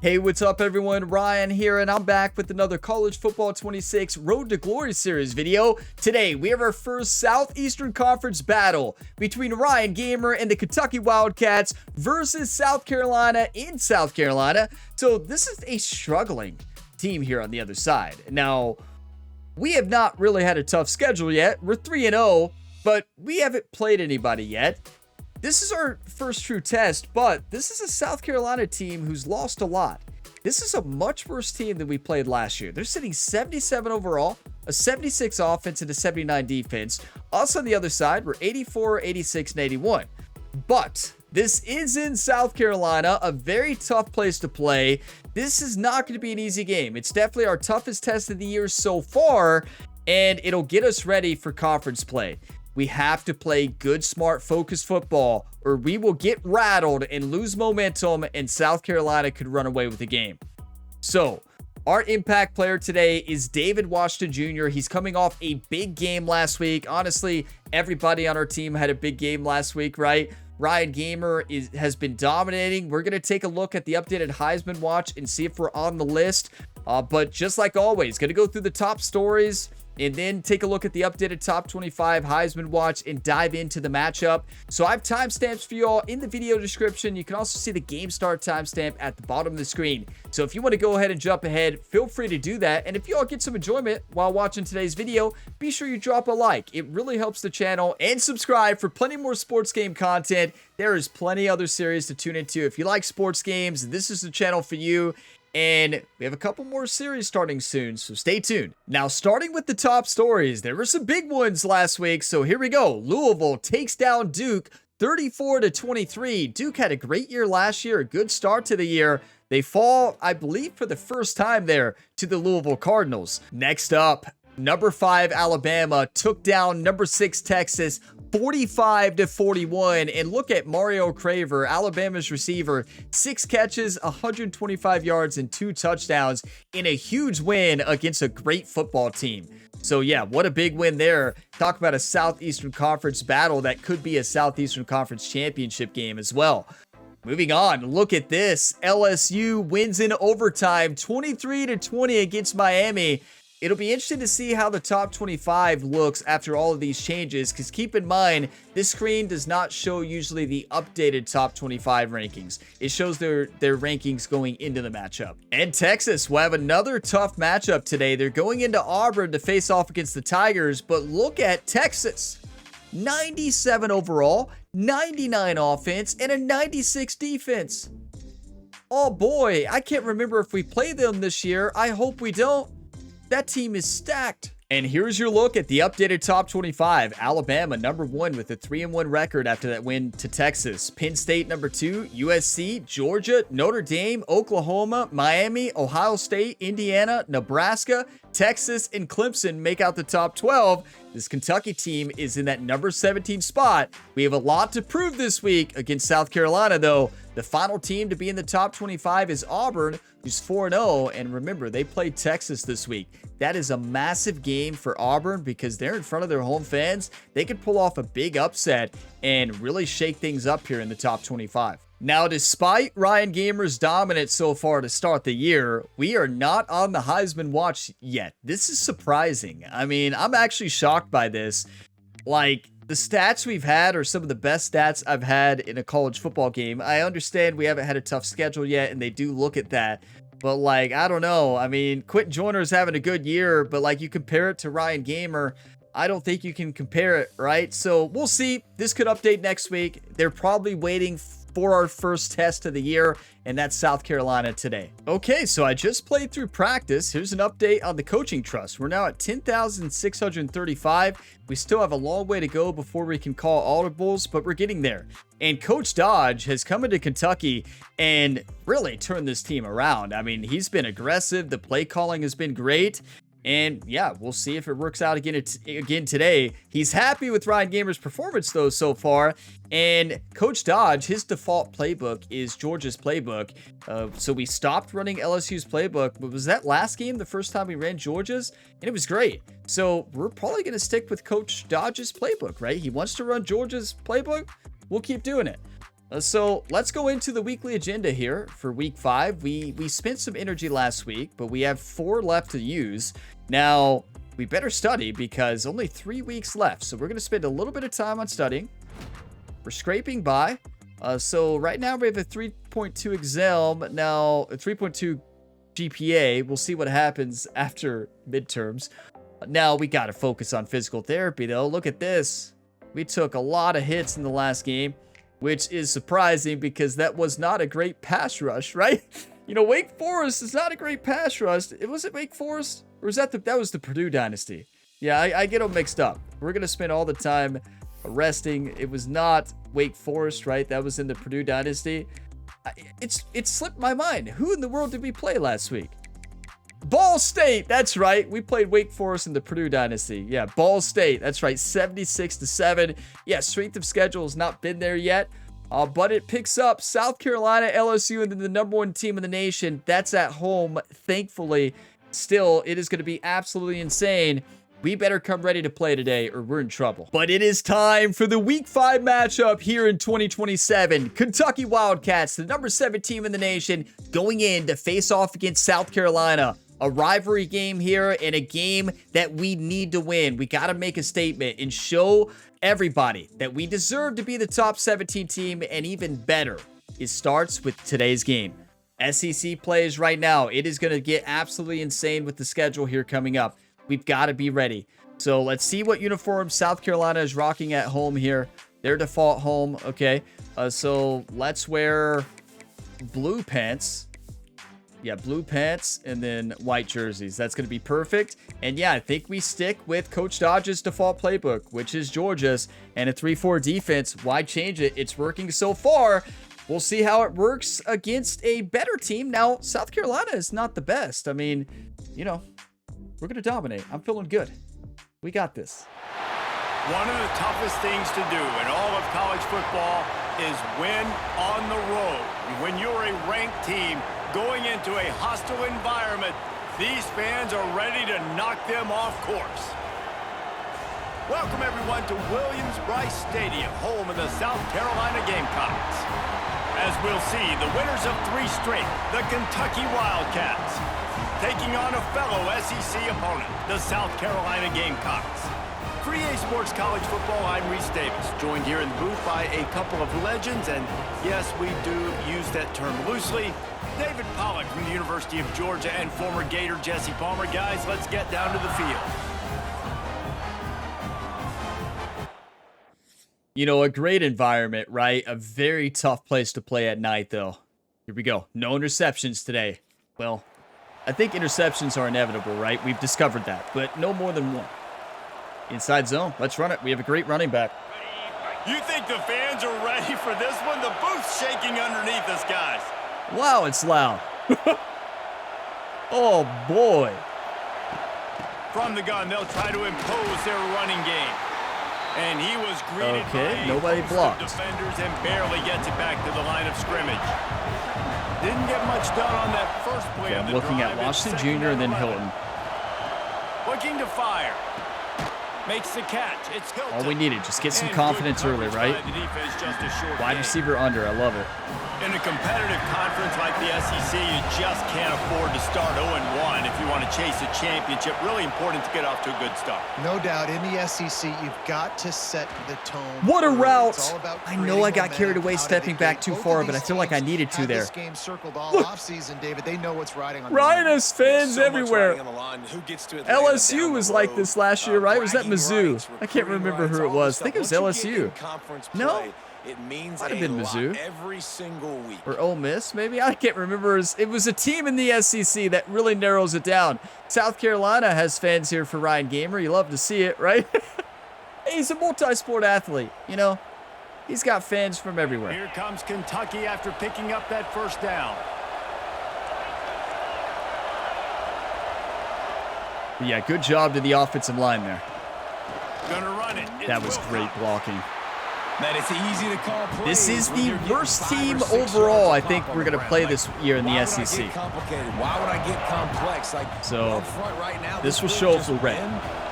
Hey, what's up everyone? Ryan here, and I'm back with another College Football 26 Road to Glory series video. Today, we have our first Southeastern Conference battle between Ryan Gamer and the Kentucky Wildcats versus South Carolina in South Carolina. So this is a struggling team here on the other side. Now, we have not really had a tough schedule yet. We're 3-0, but we haven't played anybody yet. This is our first true test, but this is a South Carolina team who's lost a lot. This is a much worse team than we played last year. They're sitting 77 overall, a 76 offense, and a 79 defense. Us on the other side, we're 84, 86, and 81. But this is in South Carolina, a very tough place to play. This is not going to be an easy game. It's definitely our toughest test of the year so far, and it'll get us ready for conference play. We have to play good, smart, focused football, or we will get rattled and lose momentum, and South Carolina could run away with the game. So, our impact player today is David Washington Jr. He's coming off a big game last week. Honestly, everybody on our team had a big game last week, right? Ryan Gamer has been dominating. We're going to take a look at the updated Heisman watch and see if we're on the list. But just like always, going to go through the top stories and then take a look at the updated top 25 Heisman watch and dive into the matchup. So I have timestamps for you all in the video description. You can also see the game start timestamp at the bottom of the screen. So if you want to go ahead and jump ahead, feel free to do that. And if you all get some enjoyment while watching today's video, be sure you drop a like. It really helps the channel, and subscribe for plenty more sports game content. There is plenty other series to tune into. If you like sports games, this is the channel for you. And we have a couple more series starting soon, so stay tuned. Now, starting with the top stories, there were some big ones last week, so here we go. Louisville takes down Duke 34-23. Duke had a great year last year, a good start to the year. They fall, I believe, for the first time there to the Louisville Cardinals. Next up, number 5 Alabama took down number 6 Texas 45-41. And look at Mario Craver, Alabama's receiver, 6 catches, 125 yards, and 2 touchdowns in a huge win against a great football team. So yeah, what a big win there. Talk about a Southeastern Conference battle that could be a Southeastern Conference championship game as well. Moving on, look at this. LSU wins in overtime, 23-20 against Miami. It'll be interesting to see how the top 25 looks after all of these changes, because keep in mind, this screen does not show usually the updated top 25 rankings. It shows their rankings going into the matchup. And Texas will have another tough matchup today. They're going into Auburn to face off against the Tigers, but look at Texas. 97 overall, 99 offense, and a 96 defense. Oh boy, I can't remember if we play them this year. I hope we don't. That team is stacked. And here's your look at the updated top 25. Alabama, number 1 with a 3-1 record after that win to Texas. Penn State, number 2. USC, Georgia, Notre Dame, Oklahoma, Miami, Ohio State, Indiana, Nebraska, Texas, and Clemson make out the top 12. This Kentucky team is in that number 17 spot. We have a lot to prove this week against South Carolina, though. The final team to be in the top 25 is Auburn, who's 4-0. And remember, they played Texas this week. That is a massive game for Auburn because they're in front of their home fans. They could pull off a big upset and really shake things up here in the top 25. Now, despite Ryan Gamer's dominance so far to start the year, we are not on the Heisman watch yet. This is surprising. I mean, I'm actually shocked by this. Like, the stats we've had are some of the best stats I've had in a college football game. I understand we haven't had a tough schedule yet, and they do look at that. But, like, I don't know. I mean, Quentin Joyner's having a good year, but, like, you compare it to Ryan Gamer, I don't think you can compare it, right? So, we'll see. This could update next week. They're probably waiting for our first test of the year, and that's South Carolina today. Okay, so I just played through practice. Here's an update on the coaching trust. We're now at 10,635. We still have a long way to go before we can call audibles, but we're getting there. And Coach Dodge has come into Kentucky and really turned this team around. I mean, he's been aggressive. The play calling has been great. And yeah, we'll see if it works out again today. He's happy with Ryan Gamer's performance, though, so far. And Coach Dodge, his default playbook is Georgia's playbook. So we stopped running LSU's playbook. But was that last game the first time we ran Georgia's? And it was great. So we're probably going to stick with Coach Dodge's playbook, right? He wants to run Georgia's playbook. We'll keep doing it. So let's go into the weekly agenda here for week 5. We spent some energy last week, but we have 4 left to use. Now, we better study because only 3 weeks left. So we're going to spend a little bit of time on studying. We're scraping by. So right now we have a 3.2 exam. Now, a 3.2 GPA. We'll see what happens after midterms. Now, we got to focus on physical therapy, though. Look at this. We took a lot of hits in the last game, which is surprising because that was not a great pass rush, right? You know, Wake Forest is not a great pass rush. Was it Wake Forest? Or was that was the Purdue Dynasty? Yeah, I get them mixed up. We're going to spend all the time resting. It was not Wake Forest, right? That was in the Purdue Dynasty. It slipped my mind. Who in the world did we play last week? Ball State. That's right. We played Wake Forest in the Purdue Dynasty. Yeah, Ball State. That's right. 76-7. Yeah, strength of schedule has not been there yet. But it picks up South Carolina, LSU, and then the number 1 team in the nation. That's at home, thankfully. Still, it is going to be absolutely insane. We better come ready to play today or we're in trouble. But it is time for the Week 5 matchup here in 2027. Kentucky Wildcats, the number 7 team in the nation, going in to face off against South Carolina. A rivalry game here and a game that we need to win. We got to make a statement and show everybody that we deserve to be the top 17 team, and even better, it starts with today's game. SEC plays right now. It is going to get absolutely insane with the schedule here coming up. We've got to be ready. So let's see what uniform South Carolina is rocking at home here. Their default home. Okay. So let's wear blue pants. Yeah, blue pants and then white jerseys. That's going to be perfect. And yeah, I think we stick with Coach Dodge's default playbook, which is Georgia's, and a 3-4 defense. Why change it? It's working so far. We'll see how it works against a better team. Now, South Carolina is not the best. I mean, you know, we're going to dominate. I'm feeling good. We got this. One of the toughest things to do in all of college football is win on the road. When you're a ranked team going into a hostile environment, these fans are ready to knock them off course. Welcome everyone to Williams-Brice Stadium, home of the South Carolina Gamecocks. As we'll see, the winners of 3 straight, the Kentucky Wildcats, taking on a fellow SEC opponent, the South Carolina Gamecocks. For EA Sports College Football, I'm Reese Davis, joined here in the booth by a couple of legends, and yes, we do use that term loosely. David Pollack from the University of Georgia and former Gator Jesse Palmer. Guys, let's get down to the field. You know, a great environment, right? A very tough place to play at night, though. Here we go. No interceptions today. Well, I think interceptions are inevitable, right? We've discovered that, but no more than 1. Inside zone. Let's run it. We have a great running back. You think the fans are ready for this one? The booth's shaking underneath us, guys. Wow, it's loud. Oh, boy. From the gun, they'll try to impose their running game. And he was greeted by nobody blocked. Defenders and barely gets it back to the line of scrimmage. Didn't get much done on that first play of the looking drive. at Washington Jr. and then Hilton. Looking to fire. Makes the catch. It's Hilton. All we needed, just get some confidence early, right? Wide receiver under, I love it. In a competitive conference like the SEC, you just can't afford to start 0-1 if you want to chase a championship. Really important to get off to a good start. No doubt, in the SEC, you've got to set the tone. What a route! I know I got carried away stepping back too far, but I feel like I needed to there. This game circled all offseason, David. They know what's riding on the line. Rhinus fans everywhere. Who gets to LSU was like this last year, right? Was that Mizzou? I can't remember who it was. I think it was LSU. No? It means might have been Mizzou. Every single week. Or Ole Miss, maybe? I can't remember. It was a team in the SEC that really narrows it down. South Carolina has fans here for Ryan Gamer. You love to see it, right? He's a multi-sport athlete, you know? He's got fans from everywhere. Here comes Kentucky after picking up that first down. But yeah, good job to the offensive line there. Gonna run it. That was great blocking. That it's easy to call plays. This is the worst team overall I think we're going to play this year in the SEC. Why would I get complex? Like, so this will show if we're ready.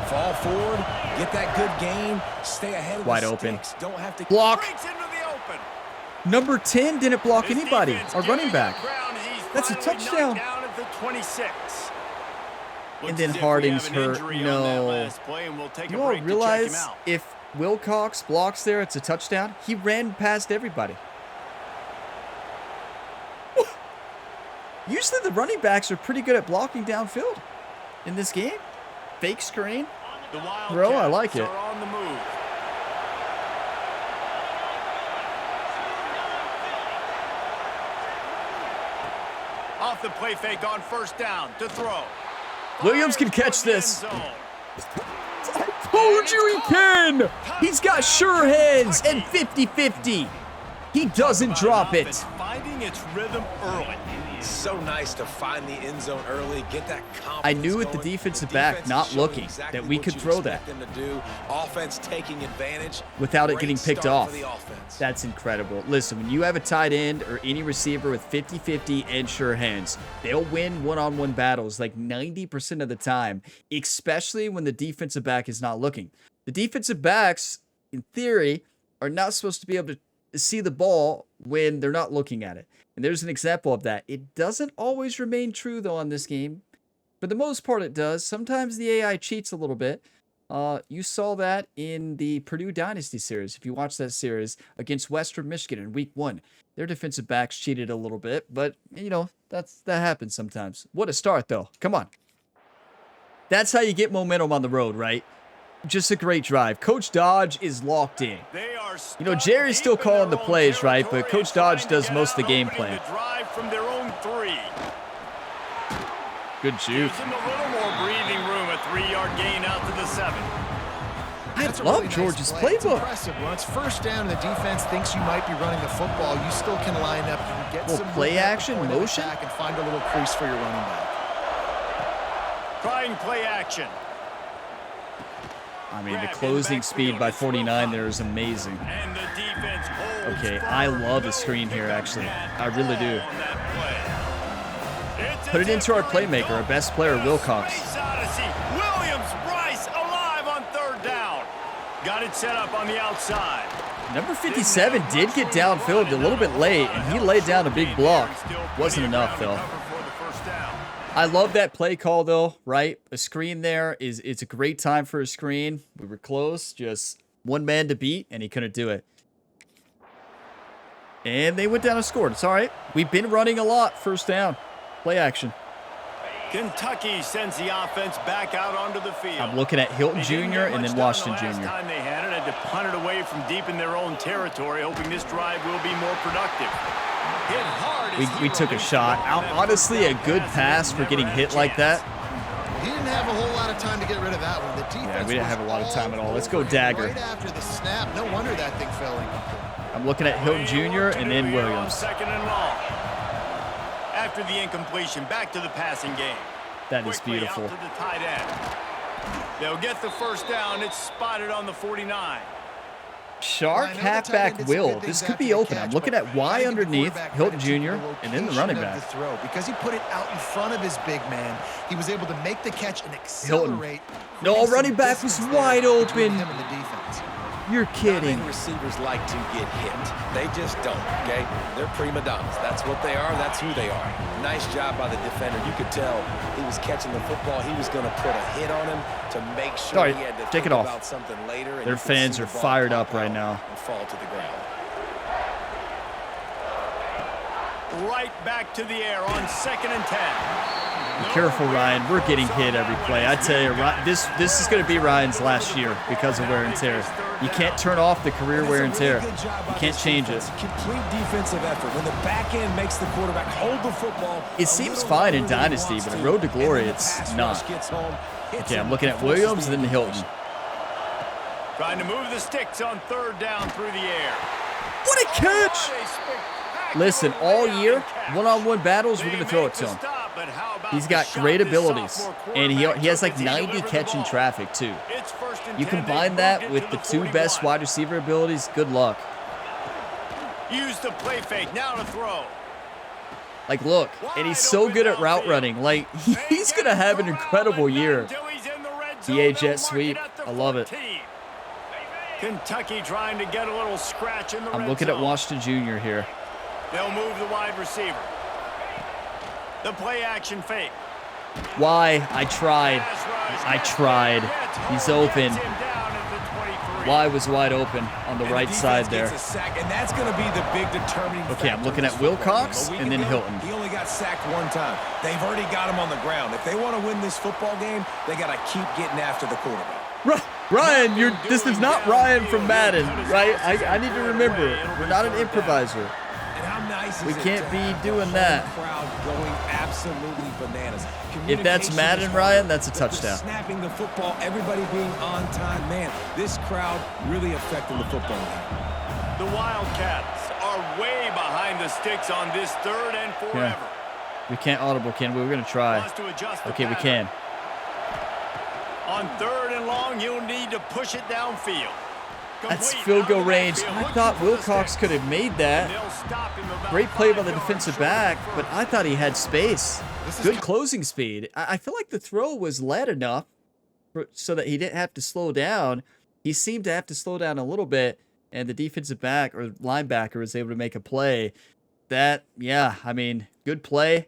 Fall forward, get that good gain, stay ahead of wide the open. Sticks. Don't have to block. Number 10 didn't block This anybody. defense Our running gaining back. ground as he's That's a finally knocked touchdown. down at the 26. And Looks then as if we Harding's have an hurt. injury on that No. last play, and we'll take a You all break to check him realize out. if Wilcox blocks there, it's a touchdown? He ran past everybody. Usually the running backs are pretty good at blocking downfield in this game. Fake screen. The Bro, I like Wildcats it. are on the move. Off the play fake on first down to throw. Williams can Fires catch toward the end this. zone. I told you he can. He's got sure hands and 50-50. He doesn't drop it. Offense finding its rhythm early. So nice to find the end zone early, get that confidence. I knew with the going. defensive The back defense not is showing looking exactly that we what could you'd throw that expect them to do. Offense taking advantage without it Great getting picked start off. for the offense. That's incredible. Listen, when you have a tight end or any receiver with 50-50 and sure hands, they'll win one-on-one battles like 90% of the time, especially when the defensive back is not looking. The defensive backs, in theory, are not supposed to be able to see the ball when they're not looking at it. And there's an example of that. It doesn't always remain true, though, on this game. For the most part, it does. Sometimes the AI cheats a little bit. You saw that in the Purdue Dynasty series. If you watch that series against Western Michigan in week 1, their defensive backs cheated a little bit, but you know, that happens sometimes. What a start, though. Come on. That's how you get momentum on the road, right? Just a great drive. Coach Dodge is locked in. They are You know, Jerry's still deep in calling their the own plays, right? But territory Coach Dodge and trying does to most of get the game an plan. opening to drive from their own 3. Good shoot. Gives them a little more breathing room. A 3-yard gain out to the 7. I That's a love really nice George's play. It's playbook. impressive. When it's first down and the defense thinks you might be running the football, you still can line up. You can get Little some play movement at the action, point of motion? attack and find a little crease for your running back. Trying play action. I mean, the closing speed by 49 there is amazing. And the defense holds Okay, firm. I love the No screen here, pickup actually. at I really do. all on that play. It's a Put it into our different playmaker, our best player, goal. Wilcox. Space Odyssey. Williams, Rice alive on 3rd down. Got it set up on the outside. Number 57 did get downfield a little bit late, and he laid down a big block. Wasn't enough, though. I love that play call, though, right? A screen there it's a great time for a screen. We were close, just one man to beat, and he couldn't do it. And they went down and scored. It's all right. We've been running a lot first down. Play action. Kentucky sends the offense back out onto the field. I'm looking at Hilton They didn't Jr. get and much then done Washington the last Jr. time they had it, had to punt it away from deep in their own territory, hoping this drive will be more productive. Hit hard as We he took a released shot. the ball on that Honestly, a first good down pass for never getting had a hit like chance. that. He didn't have a whole lot of time to get rid of that one. The defense Yeah, we didn't have a lot of time at all. Let's go over him dagger. Right after the snap. No wonder that thing fell in. I'm looking at Hilton Jr. and then Williams. 2nd and long. After the incompletion, back to the passing game. That is Quickly beautiful. out to the tight end. They'll get the first down. It's spotted on the 49. Shark I know the tight end halfback did some Will. good This things could after be the open. catch, I'm looking but at I Y give the underneath quarterback Hilton credit Jr. to and then the running location back. of the throw, because he put it out in front of his big man. He was able to make the catch and accelerate. No, create some running back was distance there wide between open. him and the defense. You're Not kidding. many receivers like to get hit. They just don't, okay? They're prima donnas. That's what they are. That's who they are. Nice job by the defender. You could tell he was catching the football. He was going to put a hit on him to make sure All right, he had to take think it off. about something later. And Their you could fans see are the ball fired pop up right out now. and fall to the ground. Right back to the air on 2nd and 10. Be careful, Ryan. We're getting hit every play. I tell you, this is going to be Ryan's last year because of wear and tear. You can't turn off the career wear and tear. You can't change it. Complete defensive effort. When the back end makes the quarterback hold the football. It seems fine in Dynasty, but in Road to Glory, it's not. Okay, I'm looking at Williams and then Hilton. Trying to move the sticks on 3rd down through the air. What a catch! Listen, all year, one-on-one battles, we're going to throw it to him. He's got great abilities, and he has like 90 catching traffic, too. You combine that with the 2 best wide receiver abilities, good luck. Use the play fake, now to throw. Like, look, and he's so good at route running. Like, he's going to have an incredible year. DA jet sweep, I love it. Kentucky trying to get a little scratch in the I'm looking at Washington Jr. here. They'll move the wide receiver. The play action fake. Why? I tried. He's open. Y was wide open on the right side there. And that's going to be the big determining factor. Okay, I'm looking at Wilcox and then Hilton. He only got sacked one time. They've already got him on the ground. If they want to win this football game, they got to keep getting after the quarterback. Ryan, this is not Ryan from Madden, right? I need to remember. We're not an improviser. We can't be doing that. Going absolutely bananas. If that's Madden, Ryan, that's a touchdown. Snapping the football, everybody being on time. Man, this crowd really affecting the football game. The Wildcats are way behind the sticks on this 3rd and forever. Yeah. We can't audible, can we? We're going to try. Okay, we can. On 3rd and long, you'll need to push it downfield. That's field goal range. I thought Wilcox could have made that. Great play by the defensive back, but I thought he had space. Good closing speed. I feel like the throw was led enough so that he didn't have to slow down. He seemed to have to slow down a little bit, and the defensive back or linebacker was able to make a play. Yeah, I mean, good play.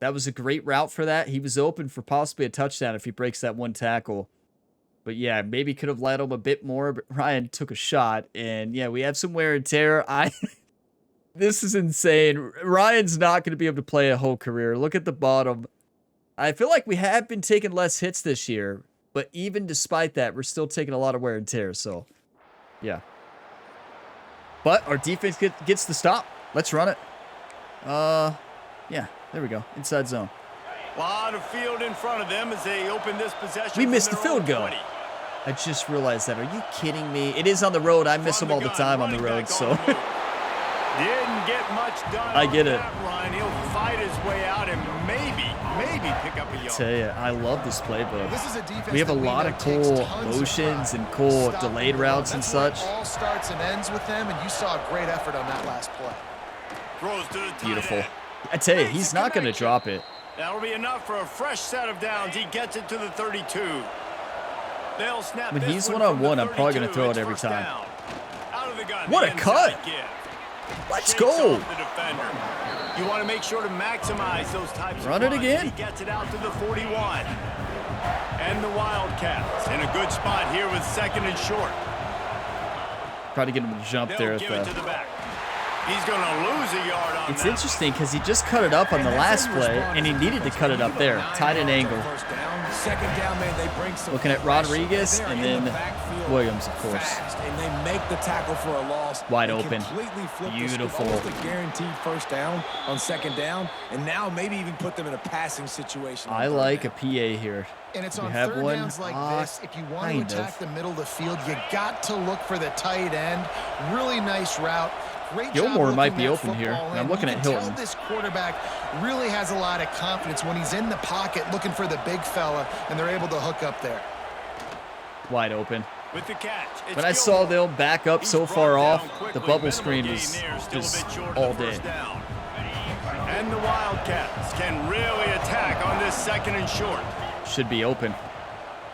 That was a great route for that. He was open for possibly a touchdown if he breaks that one tackle. But yeah, maybe could have led him a bit more, but Ryan took a shot. And yeah, we have some wear and tear. This is insane. Ryan's not going to be able to play a whole career. Look at the bottom. I feel like we have been taking less hits this year, but even despite that, we're still taking a lot of wear and tear. So yeah. But our defense gets the stop. Let's run it. Yeah, there we go. Inside zone. A lot of field in front of them as they open this possession. We missed the field goal. I just realized that. Are you kidding me? It is on the road. I miss them all the time on the road, so. Didn't get much done. I get it. Run. He'll fight his way out and maybe pick up a yard. I tell you, I love this playbook. This is a defense we have a lot of cool motions and cool delayed routes and such. All starts and ends with them, and you saw a great effort on that last play. Throws to the tight Beautiful. end. I tell you, he's not going to drop it. That'll be enough for a fresh set of downs. He gets it to the 32. They'll snap when this he's one one-on-one, from I'm probably going to throw it It's every first time. down. Out of the gun, What the a cut. inside give. Let's Shakes go. off the defender. You want to make sure to maximize those types Run of it runs. again. He gets it out to the 41. And the Wildcats in a good spot here with 2nd and short. Probably get him to jump They'll there at give it to the. the back. He's going to lose a yard on It's that. interesting because he just cut it up on the last play, and he needed to cut it up there. Tight end angle. Second down, man, they bring some Looking at Rodriguez They're and in the then backfield Williams, of course. fast, and they make the tackle for a loss. Wide They open. completely flip the script, Beautiful. almost a guaranteed first down on 2nd down, and now maybe even put them in a passing situation. on I 3rd like down. a PA here. And it's We on have 3rd one. downs like this. If you want to Kind attack of. the middle of the field, you got to look for the tight end. Really nice route. Great Gilmore job might looking be that open here, football and I'm in. looking You at can Hilton. tell this quarterback really has a lot of confidence when he's in the pocket looking for the big fella, and they're able to hook up there. Wide open. With the catch. It's When I saw Gilmore. them back up He's so brought far down off, quickly. the bubble Minimal screen gain was there, still a just bit short of all the day. first down. And the Wildcats can really attack on this 2nd and short. Should be open.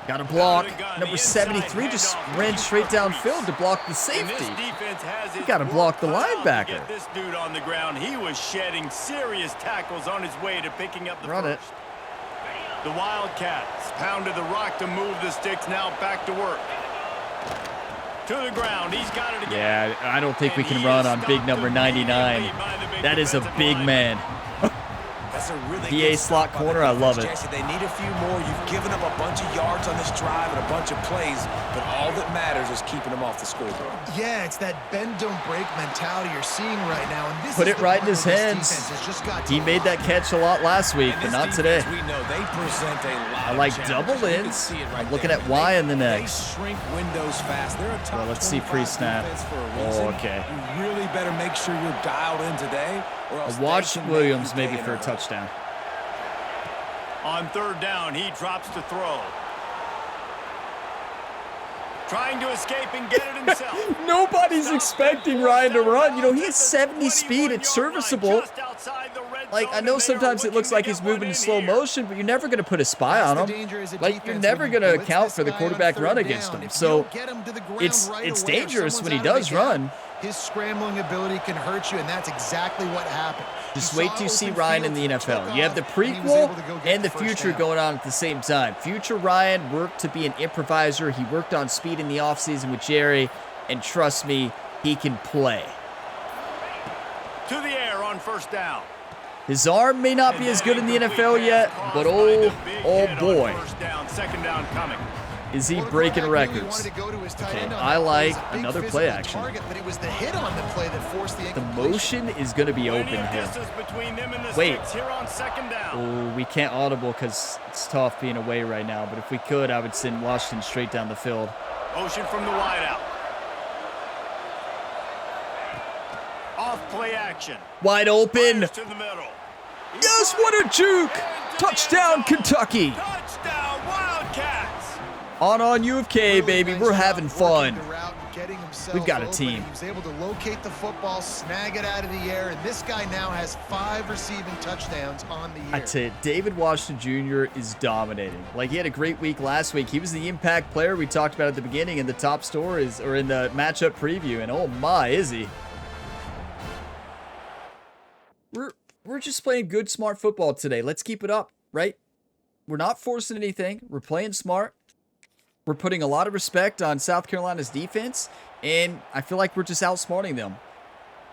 Got a block. Out of the gun, Number the inside 73 just handoff. ran straight downfield to block the And safety. this defense has You its gotta work block the cut out to linebacker. Get this dude on the ground. He was shedding serious tackles on his way to picking up the Run it. first. The Wildcats pounded the rock to move the sticks. Now back to work. To the ground. He's got it again. Yeah, I don't think we And can he run is on big stopped number immediately 99. by the big That is a defensive big lineman. man. That's a really PA good slot stop by the corner, I love defense, it. Jesse. They need a few more. You've given up a bunch of yards on this drive and a bunch of plays, but all that matters is keeping them off the scoreboard. Yeah, it's that bend don't break mentality you're seeing right now. And this Put is it the right in part his where this hands. defense has just got He to made that catch a lot last week, And but this not today. defense, we know they present a lot I of like challenges. double You can ends. see it right I'm looking there. at Y in the They next. shrink windows fast. They're a top Well, let's see 25 pre-snap. defense for a Oh, reason. okay. You really better make sure you're dialed in today, or else I watched they can Williams make you maybe pay for a in touchdown. On 3rd down, he drops to throw. Trying to escape and get it himself. Nobody's expecting Ryan to run. You know, he has 70 speed. It's serviceable. Just outside the red Like, I know sometimes it looks like he's moving in slow motion, but you're never going to put a spy on him. Like, you're never going to account for the quarterback run against him. So it's dangerous when he does run. His scrambling ability can hurt you, and that's exactly what happened. Just wait till you see Ryan in the NFL. You have the prequel and the future going on at the same time. Future Ryan worked to be an improviser. He worked on speed in the offseason with Jerry, and trust me, he can play. To the air on first down. His arm may not be as good in the NFL yet, but oh boy, Second down coming. is he breaking records. Okay, I like another play action. The motion is going to be open here. Wait. Oh, we can't audible because it's tough being away right now, but if we could, I would send Washington straight down the field. Motion from the wideout. Off play action. Wide open. To the middle. Yes, what a juke! Touchdown, Kentucky! Touchdown, Wildcats! On U of K, baby. We're having fun. We've got a team. He was able to locate the football, snag it out of the air, and this guy now has 5 receiving touchdowns on the year. I tell you, David Washington Jr. is dominating. Like, he had a great week last week. He was the impact player we talked about at the beginning in the top stories, or in the matchup preview, and oh my, is he. We're just playing good, smart football today. Let's keep it up, right? We're not forcing anything. We're playing smart. We're putting a lot of respect on South Carolina's defense, and I feel like we're just outsmarting them.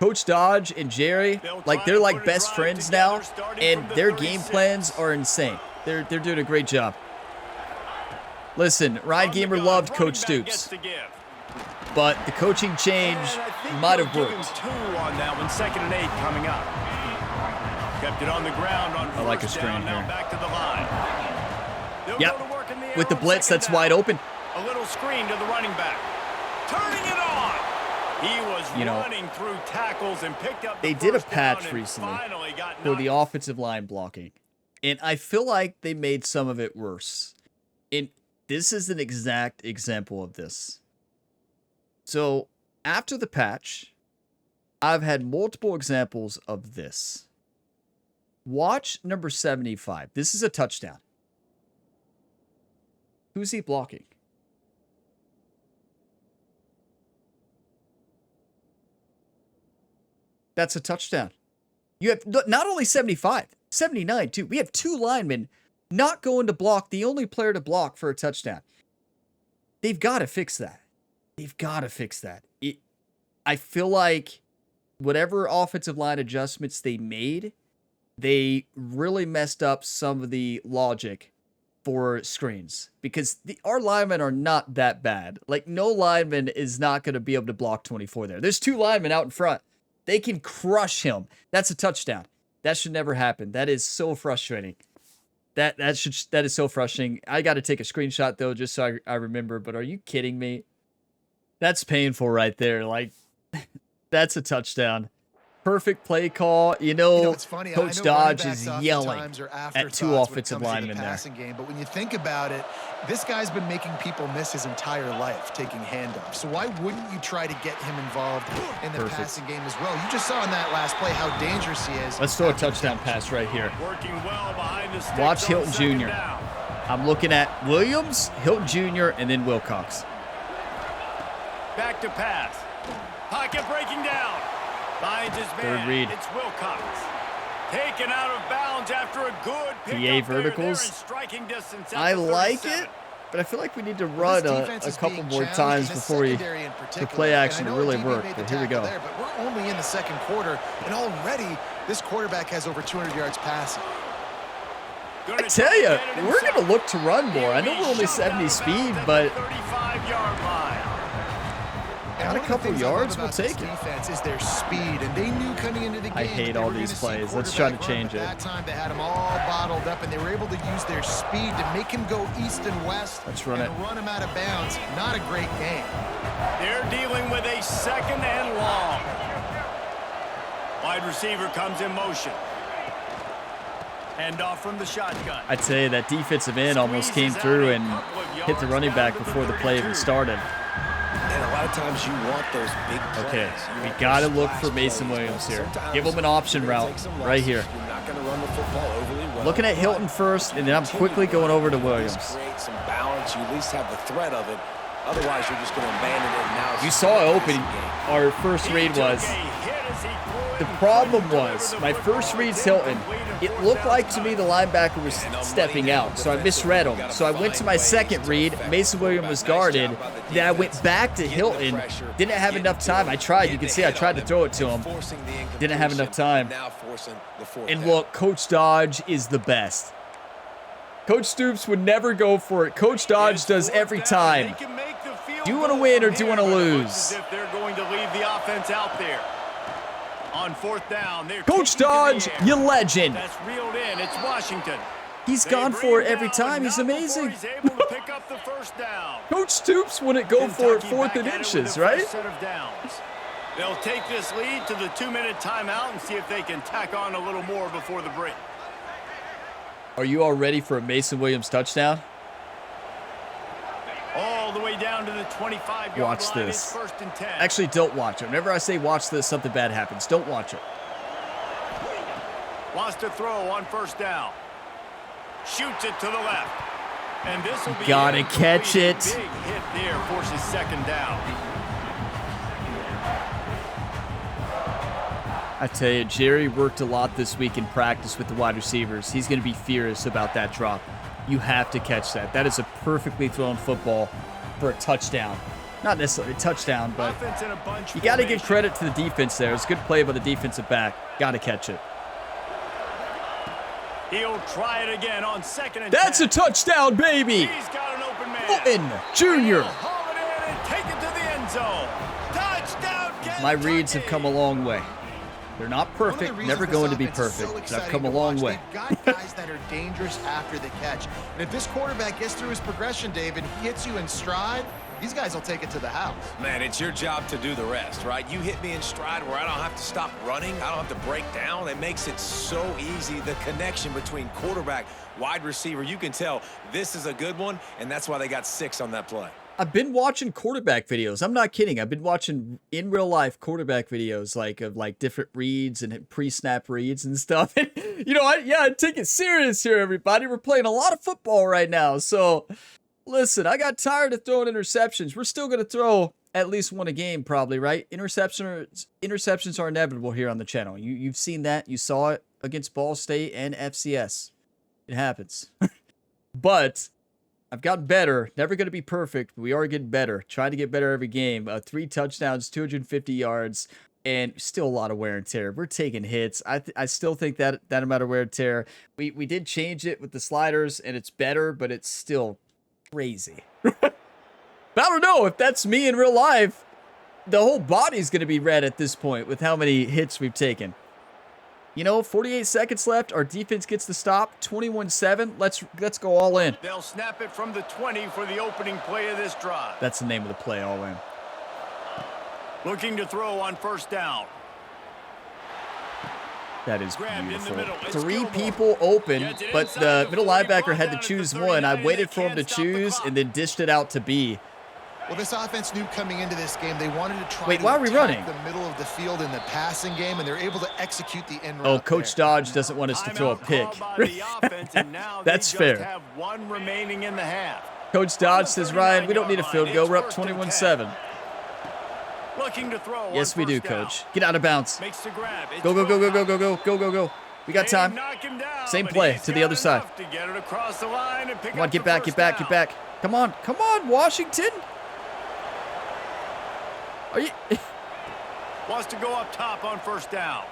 Coach Dodge and Jerry, like, they're like best friends now, and their game plans are insane. They're doing a great job. Listen, Ryan Gamer loved Coach Stoops, but the coaching change might have worked. 2 on that one, 2nd and 8 coming up. Kept it on the ground on I like a first screen down, now here. back to the line. They'll Yep. go to work in the air With the on blitz, second that's down. wide open. A little screen to the running back. Turning it on. He was running through tackles and picked up the They did a first down patch and recently finally got for knocked. the offensive line blocking, and I feel like they made some of it worse. And this is an exact example of this. So after the patch, I've had multiple examples of this. Watch number 75. This is a touchdown. Who's he blocking? That's a touchdown. You have not only 75, 79 too. We have 2 linemen not going to block, the only player to block for a touchdown. They've got to fix that. They've got to fix that. I feel like whatever offensive line adjustments they made, they really messed up some of the logic for screens, because our linemen are not that bad. Like, no lineman is not going to be able to block 24 there. There's 2 linemen out in front. They can crush him. That's a touchdown. That should never happen. That is so frustrating. That is so frustrating. I got to take a screenshot though, just so I remember. But are you kidding me? That's painful right there. Like, that's a touchdown. Perfect play call. You know it's funny. Coach Dodge is yelling at 2 offensive linemen there. Game, but when you think about it, this guy's been making people miss his entire life taking handoffs. So why wouldn't you try to get him involved in the passing game as well? You just saw in that last play how dangerous he is. Let's throw a touchdown pass right here. Working well behind the sticks. Watch on Hilton second Jr. down. I'm looking at Williams, Hilton Jr., and then Wilcox. Back to pass. Pocket breaking down. Finds his man. Third read. It's Wilcox. Taken out of bounds after a good PA pickup verticals. there in striking distance at I the like 37. it, but I feel like we need to run a couple more times before the play action to really work. But here we go. But we're only in the 2nd quarter, and already this quarterback has over 200 yards passing. I tell you, we're going to look to run more. I know we're only 70 speed, but 35-yard line. got a couple yards, we'll take it. Defense is their speed, and they knew coming into the game. I hate all these plays. Let's try to change it. That time they had him all bottled up, and they were able to use their speed to make him go east and west. Let's run it. Run him out of bounds. Not a great game. They're dealing with a 2nd and long. Wide receiver comes in motion. Hand off from the shotgun. I'd say that defensive end almost came through and hit the running back before the play even started. And a lot of of times you want those big plays. Okay, we got to look for Mason Williams here. Give him an option route right here. You're not going to run the football overly well. Looking at Hilton first, and then I'm quickly going over to Williams. Create some balance. You at least have the threat of it. Otherwise, you're just going to abandon it. Now You saw it open. Our first read was, the problem was, my first read's Hilton. It looked like to me the linebacker was stepping out, so I misread him. So I went to my second read. Mason Williams was guarded. Then I went back to Hilton. Didn't have enough time. I tried. You can see I tried to throw it to him. Didn't have enough time. And look, Coach Dodge is the best. Coach Stoops would never go for it. Coach Dodge does every time. Do you want to win or do you want to lose? If they're going to leave the offense out there. On fourth down, Coach Dodge, you legend. That's reeled in. It's Washington. He's gone for it every time. He's amazing. He's able to pick up the first down. Coach Stoops wouldn't go for it fourth and inches, right? Set of downs. They'll take this lead to the 2-minute timeout and see if they can tack on a little more before the break. Are you all ready for a Mason Williams touchdown? All the way down to the 25-yard Watch line. this. It's first and 10. Actually, don't watch it. Whenever I say watch this, something bad happens. Don't watch it. Wants to throw on first down. Shoots it to the left. And this will be Gotta catch it. Big hit there, forces second down. I tell you, Jerry worked a lot this week in practice with the wide receivers. He's going to be furious about that drop. You have to catch that. That is a perfectly thrown football for a touchdown. Not necessarily a touchdown, but you got to give credit to the defense there. It's a good play by the defensive back. Got to catch it. He'll try it again on second and That's 10. a touchdown, baby. He's got an open man. Fulton Jr. Haul it in and take it to the end zone. Touchdown. My reads have come a long way. They're not One of the perfect, reasons never this going to be offense is so perfect, but I've exciting come a to long watch, way. They've got guys that are dangerous after the catch. And if this quarterback gets through his progression, David, he hits you in stride, these guys will take it to the house. Man, it's your job to do the rest, right? You hit me in stride where I don't have to stop running. I don't have to break down. It makes it so easy. The connection between quarterback, wide receiver, you can tell this is a good one, and that's why they got 6 on that play. I've been watching quarterback videos. I'm not kidding. I've been watching in real life quarterback videos of different reads and pre-snap reads and stuff. And, I take it serious here, everybody. We're playing a lot of football right now. So, listen, I got tired of throwing interceptions. We're still going to throw at least one a game probably, right? Interceptions are inevitable here on the channel. You've seen that. You saw it against Ball State and FCS. It happens. But I've gotten better. Never going to be perfect, but we are getting better. Trying to get better every game. 3 touchdowns, 250 yards, and still a lot of wear and tear. We're taking hits. I still think that amount of wear and tear. We did change it with the sliders, and it's better, but it's still crazy. But I don't know if that's me in real life. The whole body's going to be red at this point with how many hits we've taken. 48 seconds left. Our defense gets the stop. 21-7. Let's go all in. They'll snap it from the 20 for the opening play of this drive. That's the name of the play, all in. Looking to throw on first down. That is Grabbed in the beautiful. middle. It's 3 Gilmore. people open, Gets it but inside the the middle 40, linebacker brought had down to at choose the one. I 39, waited they for him to can't stop the choose clock. and then dished it out to B. Well, this offense knew coming into this game they wanted to try Wait, to why are we attack running? the middle of the field in the passing game, and they're able to execute the end Oh, route Coach there. Dodge doesn't want us to throw a Timeout pick. called by the offense, and now That's they just fair. have 1 remaining in the half. Coach Dodge says, Ryan, we don't need a field goal. We're up 21-7. Looking to throw. Yes, on we do, first down. Coach. Get out of bounds. Makes the grab. It's Go, go, go, go, go, Wilcox. go, go, go, go, go. We got They time. knock him down, Same but play he's to the got other side. enough to get it across the line and pick Come on, up get the back, first get back, get down. back. Come on, Washington. Are you... Wants to go up top on first down.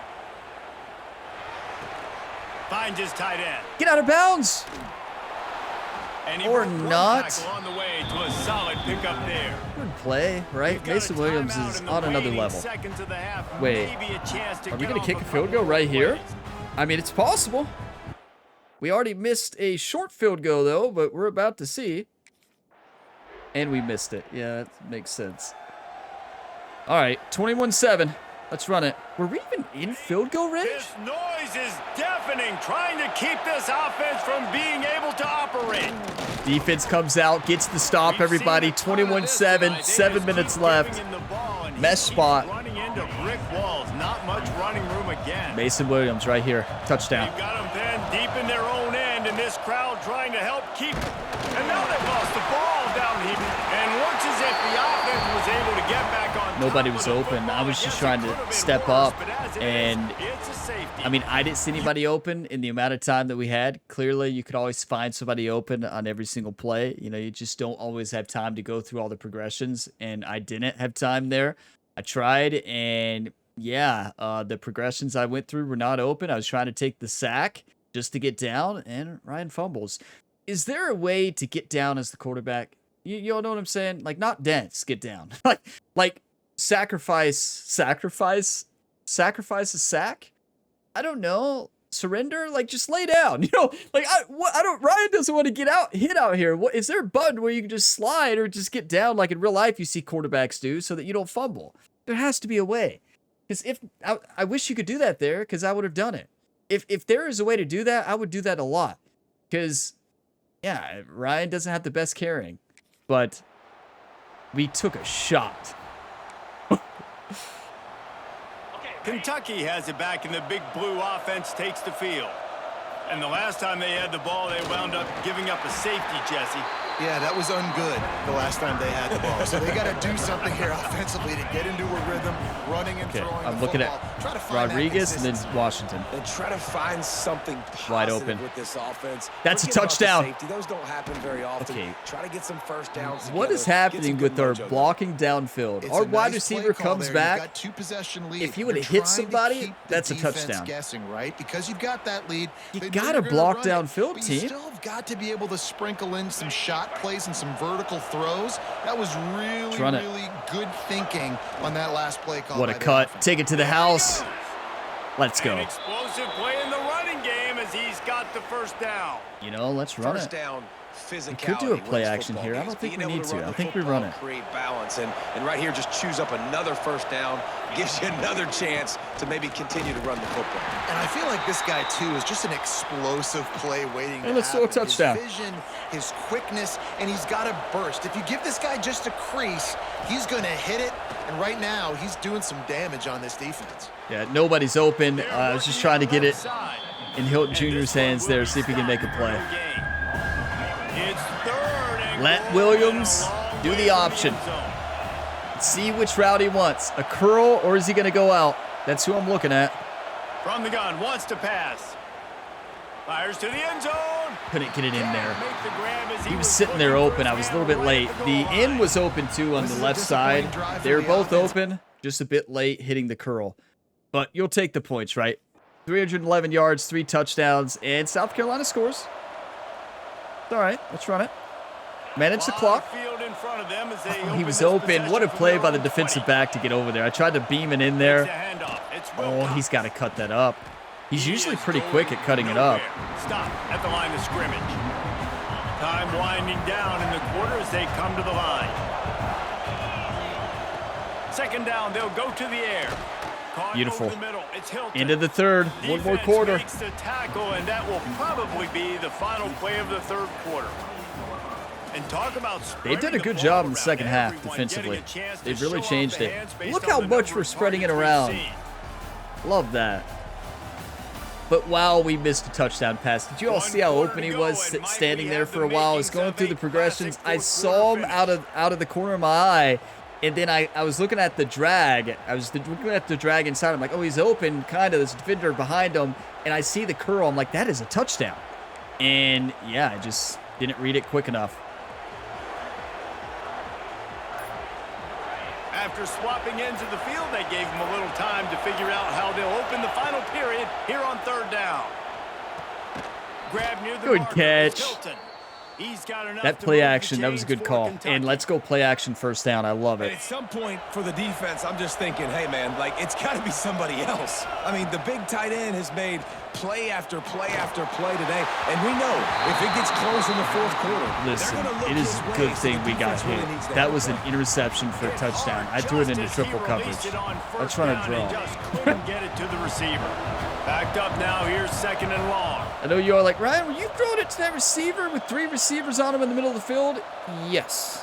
Finds his tight end. Get out of bounds. And he Or broke one not. tackle on the way to a solid pickup there. Good play, right? We've got a Mason Williams timeout is in the on another waning level. seconds of the half. Wait, Maybe a chance to are we get going to off kick a a field couple goal right more here? plays. I mean, it's possible. We already missed a short field goal, though, but we're about to see. And we missed it. Yeah, that makes sense. All right, 21-7. Let's run it. Were we even in field goal range? This noise is deafening, trying to keep this offense from being able to operate. Defense comes out, gets the stop, everybody. 21-7, 7 minutes left. Mesh spot. Running into brick walls, not much running room again. Mason Williams right here. Touchdown. They've got them pinned deep in their own end, and this crowd trying to help keep. And now they've lost the ball down here. And looks as if the offense was able to get back on. Nobody was open. I was just trying to step up, and I mean, I didn't see anybody open in the amount of time that we had. Clearly, you could always find somebody open on every single play. You know, you just don't always have time to go through all the progressions, and I didn't have time there. I tried, and yeah, the progressions I went through were not open. I was trying to take the sack just to get down, and Ryan fumbles. Is there a way to get down as the quarterback? You all know what I'm saying? Like, not dense, get down. like sacrifice a sack? I don't know. Surrender? Like, just lay down. You know, like, Ryan doesn't want to hit out here. What is there a button where you can just slide or just get down like in real life you see quarterbacks do so that you don't fumble? There has to be a way. Because I wish you could do that there, because I would have done it. If there is a way to do that, I would do that a lot. Because, yeah, Ryan doesn't have the best carrying. But we took a shot. Kentucky has it back, and the big blue offense takes the field. And the last time they had the ball, they wound up giving up a safety, Jesse. Yeah, that was ungood the last time they had the ball. So they got to do something here offensively to get into a rhythm, running and throwing. I'm looking at Rodriguez and then Washington. And try to find something wide open with this offense. That's a touchdown. Those don't happen very often. Okay. Try to get some first downs together. What is happening with our blocking downfield? Our wide receiver comes back. If he would have hit somebody, that's a touchdown. Guessing, right? Because you've got that lead. You got to block downfield, but team. You still have got to be able to sprinkle in some shot plays and some vertical throws. That was really good thinking on that last play call. What a cut. Take it to the house. Let's go. An explosive play in the running game as he's got the first down. You know, let's run First it. down. We could do a play action here. I don't think we need to. I think we run it. Create balance, and right here, just choose up another first down. Gives you another chance to maybe continue to run the football. And I feel like this guy too is just an explosive play waiting to let's throw a touchdown. His vision, his quickness, and he's got a burst. If you give this guy just a crease, he's going to hit it. And right now, he's doing some damage on this defense. Yeah, nobody's open. I was just trying to get it in Hilton Jr.'s hands there, see if he can make a play. Let Williams do the option. See which route he wants. A curl, or is he going to go out? That's who I'm looking at. From the gun, wants to pass. Fires to the end zone. Couldn't get it in there. He was sitting there open. I was a little bit late. The end was open too on the left side. They were both open, just a bit late hitting the curl. But you'll take the points, right? 311 yards, 3 touchdowns, and South Carolina scores. It's all right. Let's run it. Manage the clock. He was open. What a play by the defensive back to get over there. I tried to beam it in there. Oh, he's got to cut that up. He's usually pretty quick at cutting it up. Stop at the line of scrimmage. Time winding down in the quarter as they come to the line. Second down, they'll go to the air. Beautiful. Into the third. One more quarter. Makes the tackle, and that will probably be the final play of the third quarter. And talk about they did a good job in the second half defensively. They really changed it. Look how much we're spreading it around. Love that. But wow, we missed a touchdown pass. Did you all see how open he was standing there for a while? I was going through the progressions. I saw him out of the corner of my eye. And then I was looking at the drag. I was looking at the drag inside. I'm like, oh, he's open, kind of. There's a defender behind him. And I see the curl. I'm like, that is a touchdown. And yeah, I just didn't read it quick enough. After swapping ends of the field, they gave him a little time to figure out how they'll open the final period here on third down. Grab near the good catch. He's got enough That to play move the action, that was a chains good for call. Kentucky. And let's go play action first down. I love And it. at some point for the defense, I'm just thinking, hey, man, like, it's got to be somebody else. I mean, the big tight end has made play after play after play today. And we know if it gets close in the fourth quarter, Listen, they're gonna look it is his a way, good so thing the we got defense really hit. needs to That have was a an play. interception for a touchdown. I threw it into triple coverage. Let's run a draw. Just couldn't get it to the receiver. Backed up now. Here's 2nd and long. I know you are like, Ryan, were you throwing it to that receiver with 3 receivers on him in the middle of the field? Yes.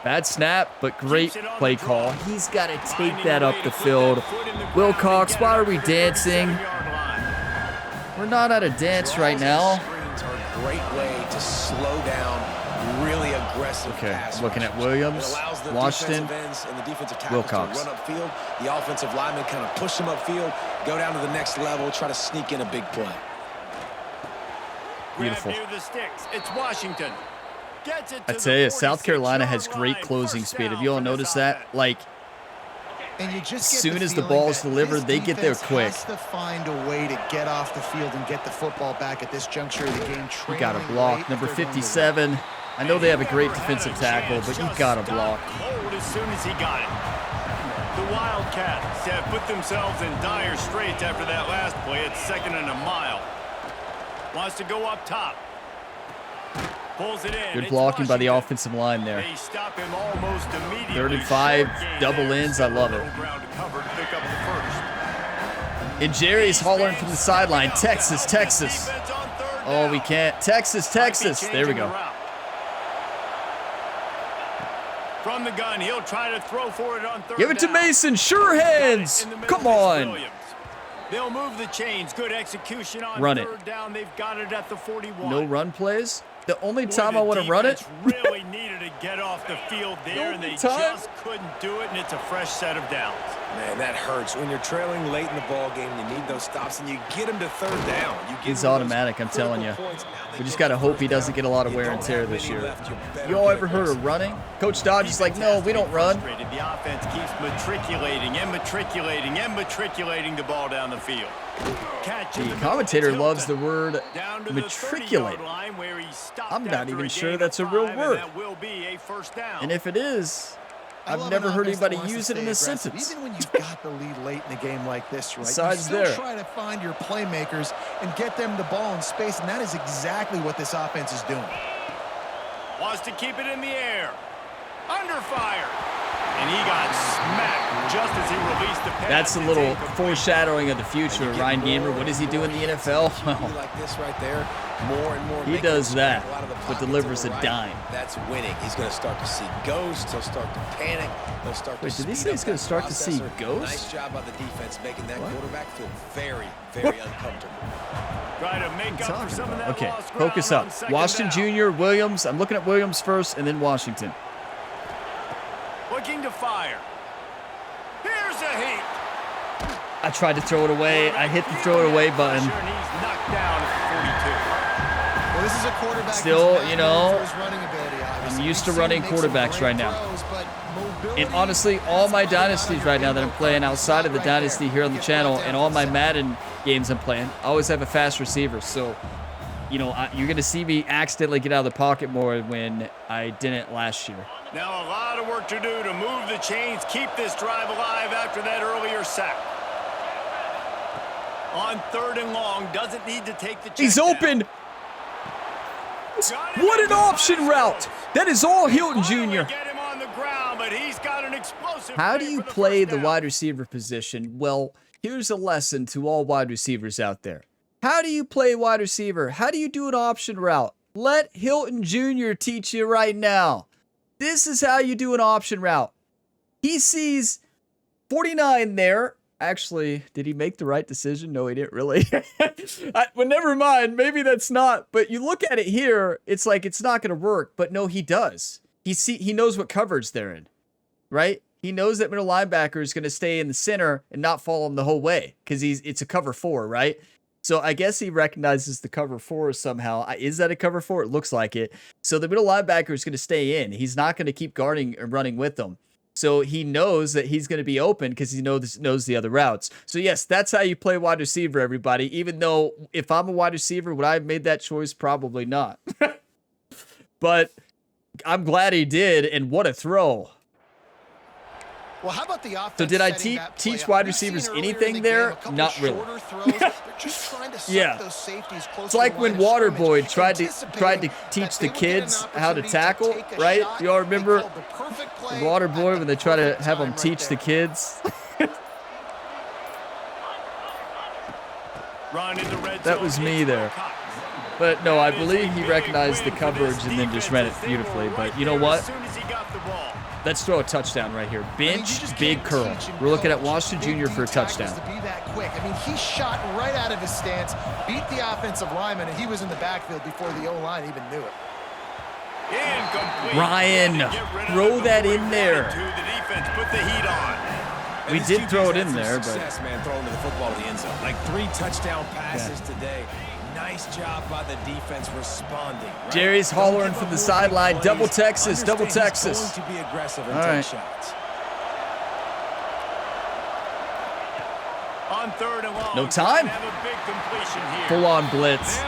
Bad snap, but great play call. He's got to take that up the field. Wilcox, why are we dancing? We're not at a dance right now. Screens are a great way to slow down really aggressive Okay, pass looking rush. at Williams, It allows the Washington, defensive ends and the defensive tackles Wilcox. to run upfield. The offensive linemen kind of push them upfield, go down to the next level, try to sneak in a big play. Beautiful. Grab near the sticks. It's Washington. Gets it to I tell you, South 46-yard Carolina has great line. closing First speed. Have down you all for this noticed that? offense. Like, And you just As get soon the as the feeling ball's that delivered, this they get there defense quick. has to find a way to get off the field and get the football back at this juncture of the game. you got to Trailing block. late, Number they're going to 57. I know they have a great defensive tackle, but you got to block. Cold as soon as he got it. The Wildcats have put themselves in dire straits after that last play. It's 2nd and a mile. Wants to go up top. Pulls it in. Good It's blocking by the Washington. offensive line there. They stop him almost immediately. 3rd and 5, Short gain double there. ends. I love it. Little ground to cover to pick up the first. And Jerry's hollering from the sideline. Texas, Texas. Defense on 3rd Oh, down. we can't. Texas, Texas. There we go. From the gun, he'll try to throw for it on 3rd Give it to down. Mason. Sure hands. In the middle, Come it's on. Williams. They'll move the chains. Good execution on Run it. 3rd down. They've got it at the 41. No run plays. The only Boy, time the I want to run it. defense really needed to get off the field there, and they time? just couldn't do it, and it's a fresh set of downs. Man, that hurts. When you're trailing late in the ball game, you need those stops, and you get them to 3rd down. You get He's them those automatic, I'm telling you. critical points. Now they We just get got to the hope first he doesn't down. get a lot of You wear and don't tear have this many year. left. You better You all get ever heard of aggressive. running? Coach Dodge is like, no, we don't run. Frustrated. The offense keeps matriculating and matriculating and matriculating the ball down the field. Catch in The the middle. commentator It's loves the Hilton. word Down to the matriculate. 30-yard line where he stopped I'm not after even a sure gain that's a of real 5, and word. that will be a first down. And if it is, I I've love never an heard offense that anybody wants to use it in stay a aggressive. sentence. Even when you've got the lead late in a game like this, right? Besides you still there. try to find your playmakers and get them the ball in space, and that is exactly what this offense is doing. Wants to keep it in the air. Under fire. And he got smacked just as he released the pass. That's a to little take a foreshadowing of the future. Ryan Gamer, what does he do in the NFL? QB like this right there, more and more He making does them that, scramble out of the but pocket to delivers the a right. dime. That's winning. He's going to start to see ghosts. He'll start to panic. He'll start Wait, to did he speed say up he's gonna that start to see processor. ghosts? Nice job by the defense making that What? quarterback feel very, very uncomfortable. Try to make up for some of that Okay, lost ground focus on up. 2nd Washington down. Jr., Williams. I'm looking at Williams first, and then Washington. Looking to fire. Here's a heat. I tried to throw it away. I hit the throw it away button. And he's knocked down at Well, this is a quarterback Still, who's you known know, for his running ability, obviously. I'm used to We've seen running him make some quarterbacks great right now. throws, but mobility, And honestly, all my dynasties right now that I'm playing outside of the dynasty here on the channel, and all my Madden games I'm playing, I always have a fast receiver. So, you know, you're going to see me accidentally get out of the pocket more when I didn't last year. Now a lot of work to do to move the chains, keep this drive alive after that earlier sack. On 3rd and long, doesn't need to take the check He's down. open. What an option route. That is all Hilton Jr. Get him on the ground, but he's got an explosive How do play you for play first the down. wide receiver position? Well, here's a lesson to all wide receivers out there. How do you play wide receiver? How do you do an option route? Let Hilton Jr. teach you right now. This is how you do an option route. He sees 49 there. Actually, did he make the right decision? No, he didn't really. Well, never mind. Maybe that's not. But you look at it here, it's like it's not going to work. But no, he does. He knows what coverage they're in, right? He knows that middle linebacker is going to stay in the center and not follow him the whole way because it's a cover 4, right? So I guess he recognizes the cover 4 somehow. Is that a cover 4? It looks like it. So the middle linebacker is going to stay in. He's not going to keep guarding and running with them. So he knows that he's going to be open because he knows the other routes. So yes, that's how you play wide receiver, everybody. Even though if I'm a wide receiver, would I have made that choice? Probably not. but I'm glad he did, and what a throw. Well, how about the offense? So did I teach wide receivers anything there? Not really. Yeah. It's like when Waterboy tried to teach the kids how to tackle, right? You all remember Waterboy when they try to have them teach the kids? That was me there. But no, I believe he recognized the coverage and then just ran it beautifully. But you know what? Let's throw a touchdown right here. Bench, big curl. We're looking at Washington Jr. for a touchdown. I mean, he shot right out of his stance, beat the offensive lineman, and he was in the backfield before the O-line even knew it. Ryan, throw that in there. We did throw it in there, but man, throwing to the football to the end zone. Like 3 touchdown passes today. Nice job by the defense responding. Right? Jerry's hollering from the sideline. Double Texas, double Texas. To be aggressive and all right. shots. On 3rd and long, no time. Full on blitz.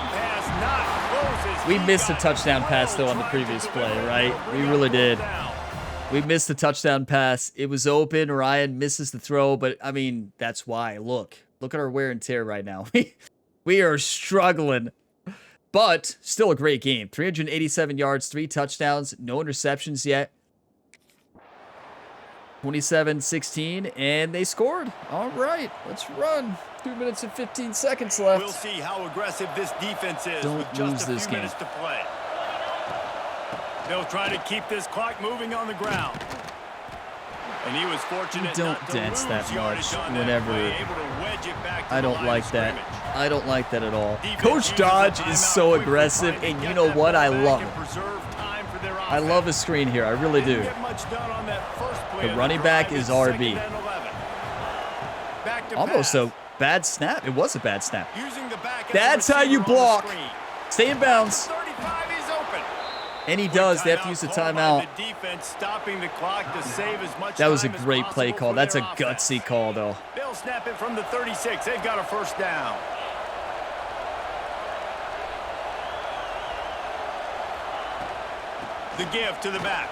We missed a touchdown pass though on the previous play, right? We really did. We missed the touchdown pass. It was open. Ryan misses the throw, but I mean, that's why. Look at our wear and tear right now. We are struggling, but still a great game. 387 yards, 3 touchdowns, no interceptions yet. 27-16, and they scored. All right, let's run. 2 minutes and 15 seconds left. We'll see how aggressive this defense is with just a few minutes to play. They'll try to keep this clock moving on the ground. And he was fortunate don't dance that much whenever. I don't like that. I don't like that at all. Coach Dodge is so aggressive, and you know what? I love it. I love his screen here. I really do. The running back is RB. Almost a bad snap. It was a bad snap. That's how you block. Stay in bounds. And he does. They have to use the timeout. That was a great play call. That's a gutsy call, though. They'll snap it from the 36. They've got a first down. The give to the back.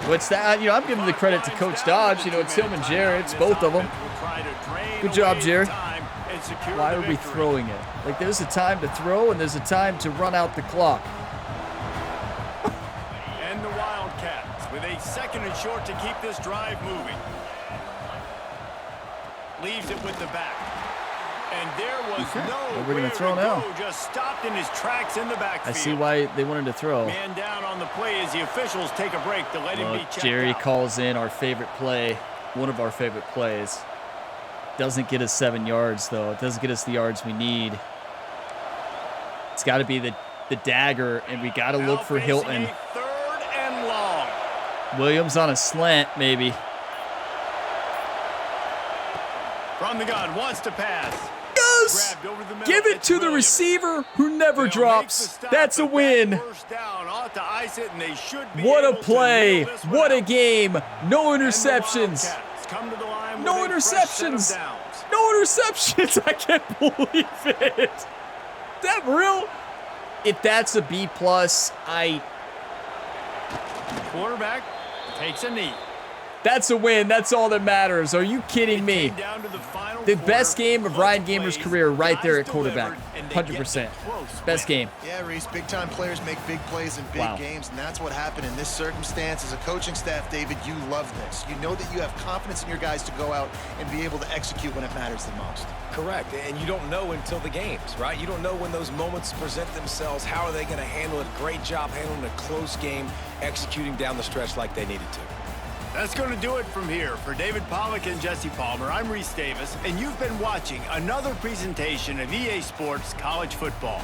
What's that? You know, I'm giving the credit to Coach Dodge. You know, it's him and Jerry. It's both of them. Good job, Jerry. Why are we throwing it? Like, there's a time to throw and there's a time to run out the clock. And the Wildcats with a 2nd and short to keep this drive moving. Leaves it with the back. And there was we're going to throw now. Just stopped in his tracks in the backfield. I see why they wanted to throw. Man down on the play as the officials take a break to let him be checked Jerry out. calls in our favorite play, one of our favorite plays. Doesn't get us 7 yards, though. It doesn't get us the yards we need. It's got to be the dagger, and we got to look for Hilton. 3rd and long. Williams on a slant, maybe. From the gun, wants to pass. Yes! Give it to the receiver who never drops. That's a win. What a play. What a game. No interceptions. No interceptions. No interceptions. I can't believe it. Is that real? If that's a B+, Quarterback takes a knee. That's a win. That's all that matters. Are you kidding me? The best game of Ryan Gamer's career right there at quarterback. 100%. Best game. Yeah, Reese, big-time players make big plays in big games, and that's what happened in this circumstance. As a coaching staff, David, you love this. You know that you have confidence in your guys to go out and be able to execute when it matters the most. Correct, and you don't know until the games, right? You don't know when those moments present themselves. How are they going to handle it? Great job handling a close game, executing down the stretch like they needed to. That's going to do it from here. For David Pollack and Jesse Palmer, I'm Reese Davis, and you've been watching another presentation of EA Sports College Football.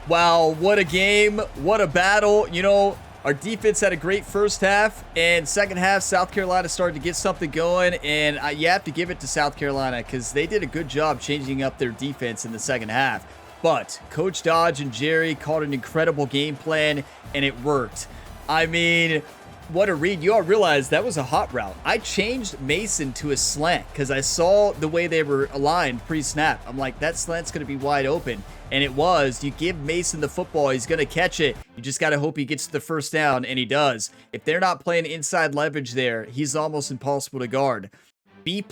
Wow, what a game. What a battle. You know, our defense had a great first half, and second half, South Carolina started to get something going, and you have to give it to South Carolina because they did a good job changing up their defense in the second half. But Coach Dodge and Jerry called an incredible game plan, and it worked. I mean, What a read. You all realize that was a hot route. I changed Mason to a slant because I saw the way they were aligned pre-snap. I'm like, that slant's going to be wide open. And it was. You give Mason the football, he's going to catch it. You just got to hope he gets to the first down, and he does. If they're not playing inside leverage there, he's almost impossible to guard. B+,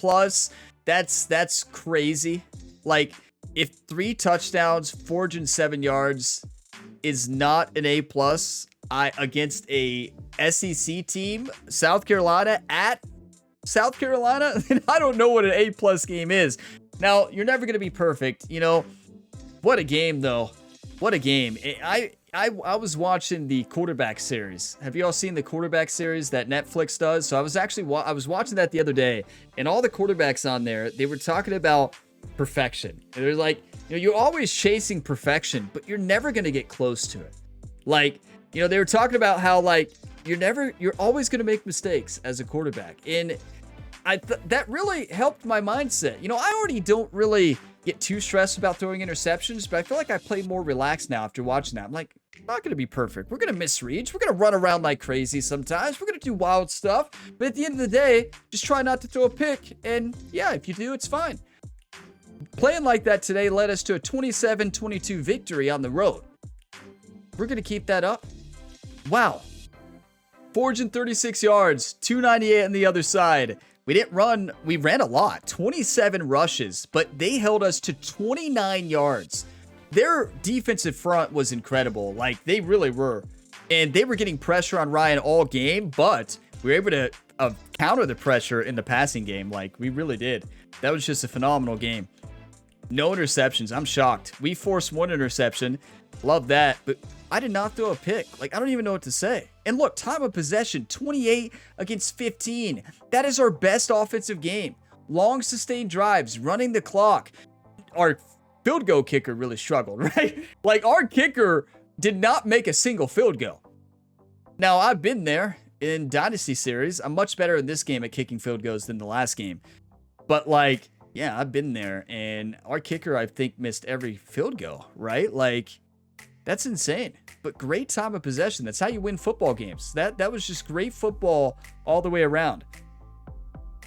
that's crazy. Like, if 3 touchdowns, 407 yards is not an A+, against a SEC team, South Carolina, at South Carolina, then I don't know what an A+ game is. Now, you're never going to be perfect. You know, what a game, though. What a game. I was watching the quarterback series. Have you all seen the quarterback series that Netflix does? So I was watching that the other day, and all the quarterbacks on there, they were talking about perfection. And they're like, you know, you're always chasing perfection, but you're never going to get close to it. Like, you know, they were talking about how, like, you're always going to make mistakes as a quarterback. And that really helped my mindset. You know, I already don't really get too stressed about throwing interceptions, but I feel like I play more relaxed now after watching that. I'm like, I'm not going to be perfect. We're going to miss reads. We're going to run around like crazy sometimes. We're going to do wild stuff. But at the end of the day, just try not to throw a pick. And yeah, if you do, it's fine. Playing like that today led us to a 27-22 victory on the road. We're going to keep that up. Wow. 436 yards, 298 on the other side. We didn't run. We ran a lot, 27 rushes, but they held us to 29 yards. Their defensive front was incredible. Like, they really were. And they were getting pressure on Ryan all game, but we were able to counter the pressure in the passing game. Like, we really did. That was just a phenomenal game. No interceptions. I'm shocked. We forced 1 interception. Love that. But I did not throw a pick. Like, I don't even know what to say. And look, time of possession, 28 against 15. That is our best offensive game. Long sustained drives, running the clock. Our field goal kicker really struggled, right? Like, our kicker did not make a single field goal. Now, I've been there in Dynasty Series. I'm much better in this game at kicking field goals than the last game. But, like, yeah, I've been there. And our kicker, I think, missed every field goal, right? Like, that's insane. But great time of possession. That's how you win football games. That was just great football all the way around.